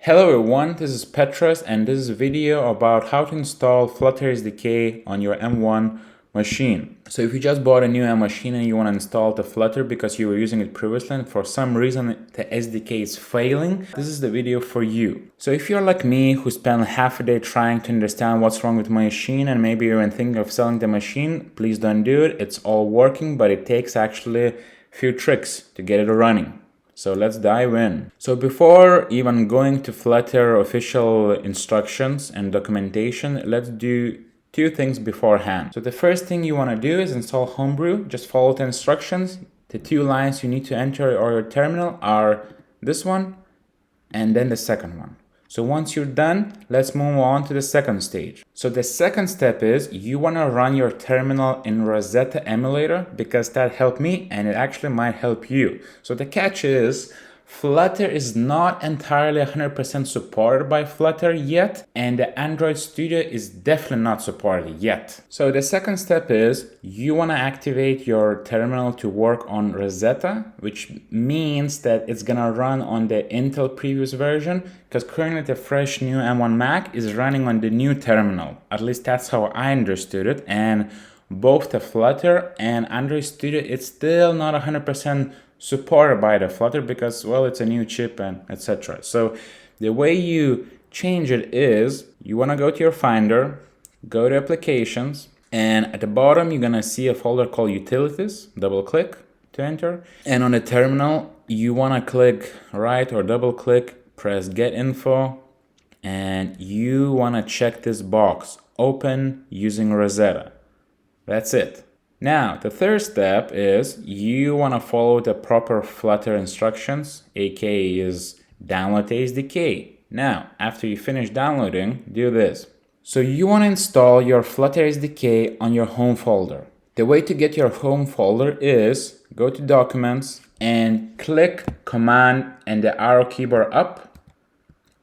Hello everyone, this is Petros and this is a video about how to install Flutter SDK on your M1 machine. So if you just bought a new M machine and you want to install the Flutter because you were using it previously and for some reason the SDK is failing, this is the video for you. So if you're like me who spent half a day trying to understand what's wrong with my machine and maybe you're thinking of selling the machine, please don't do it. It's all working, but it takes actually a few tricks to get it running. So let's dive in. So before even going to Flutter official instructions and documentation, let's do two things beforehand. So the first thing you want to do is install Homebrew. Just follow the instructions. The two lines you need to enter on your terminal are this one and then the second one. So once you're done, let's move on to the second stage. So the second step is you want to run your terminal in Roseta emulator because that helped me and it actually might help you. So the catch is Flutter is not entirely 100% supported by Flutter yet, and the Android Studio is definitely not supported yet. So the second step is you want to activate your terminal to work on Roseta, which means that it's gonna run on the Intel previous version, because currently the fresh new M1 Mac is running on the new terminal. At least that's how I understood it, and both the Flutter and Android Studio, it's still not 100% supported by the Flutter because, well, it's a new chip and etc. So the way you change it is you want to go to your Finder, go to Applications, and at the bottom you're gonna see a folder called Utilities. Double click to enter, and on the terminal you want to click right or double click, press Get Info, and you want to check this box, Open using Roseta. That's it. Now, the third step is you want to follow the proper Flutter instructions, aka is download the SDK. Now, after you finish downloading, do this. So you want to install your Flutter SDK on your home folder. The way to get your home folder is go to Documents and click Command and the arrow keyboard up,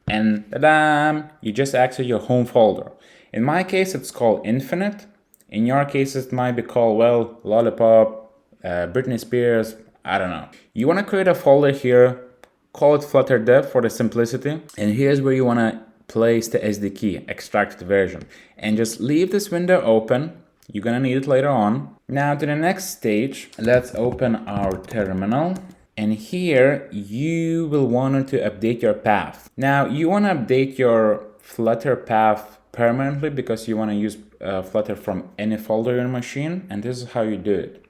and ta-da! You just access your home folder. In my case, it's called Infinite. In your case, it might be called, well, Lollipop, Britney Spears, I don't know. You want to create a folder here, call it Flutter Dev for the simplicity. And here's where you want to place the SDK, extracted version. And just leave this window open. You're going to need it later on. Now to the next stage, let's open our terminal. And here you will want to update your path. Now you want to update your Flutter path permanently because you want to use Flutter from any folder in your machine, and this is how you do it.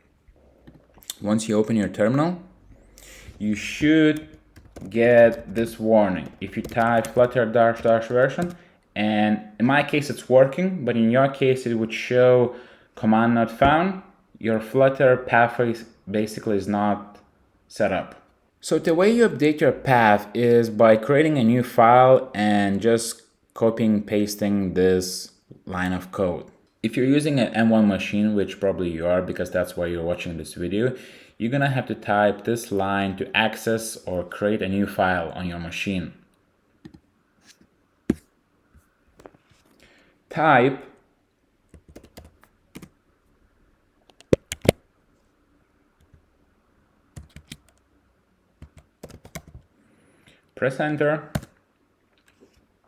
Once you open your terminal, you should get this warning. If you type flutter -- version, and in my case it's working, but in your case it would show command not found, your Flutter pathway basically is not set up. So the way you update your path is by creating a new file and just copying pasting this line of code. If you're using an M1 machine, which probably you are because that's why you're watching this video, you're gonna have to type this line to access or create a new file on your machine. Type press enter.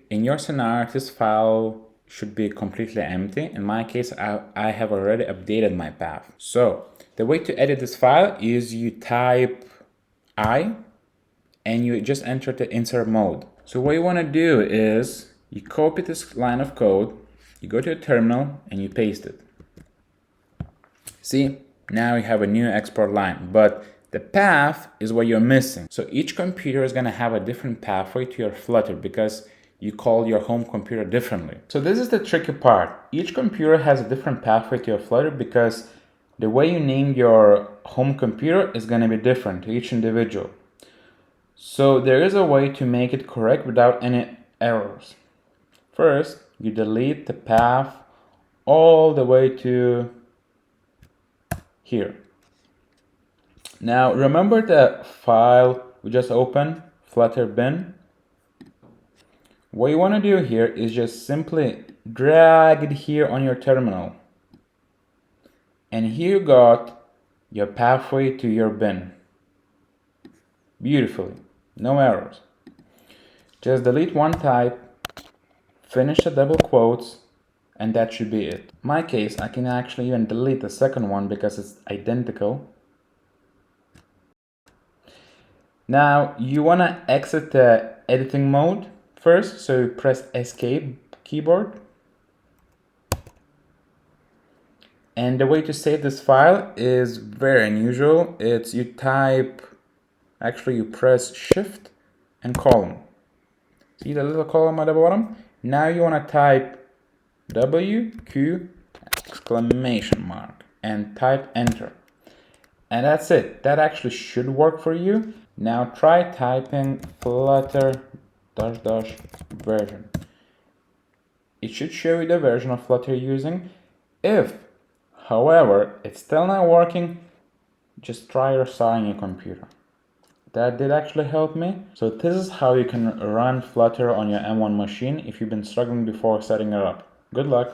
In your scenario, this file should be completely empty. In my case, I have already updated my path. So the way to edit this file is you type I and you just enter the insert mode. So what you want to do is you copy this line of code, you go to a terminal and you paste it. See, now you have a new export line, but the path is what you're missing. So each computer is going to have a different pathway to your Flutter because you call your home computer differently. So this is the tricky part. Each computer has a different pathway to your Flutter because the way you name your home computer is going to be different to each individual. So there is a way to make it correct without any errors. First, you delete the path all the way to here. Now remember the file we just opened, Flutter bin? What you want to do here is just simply drag it here on your terminal. And here you got your pathway to your bin. Beautifully, no errors. Just delete one type, finish the double quotes, and that should be it. In my case, I can actually even delete the second one because it's identical. Now you want to exit the editing mode first, so press escape keyboard. And the way to save this file is very unusual. It's you press shift and column. See the little column at the bottom? Now you want to type WQ exclamation mark and type enter. And that's it. That actually should work for you. Now try typing Flutter -- version. It should show you the version of Flutter you're using. If, however, it's still not working, just try restarting your computer. That did actually help me. So this is how you can run Flutter on your M1 machine if you've been struggling before setting it up. Good luck.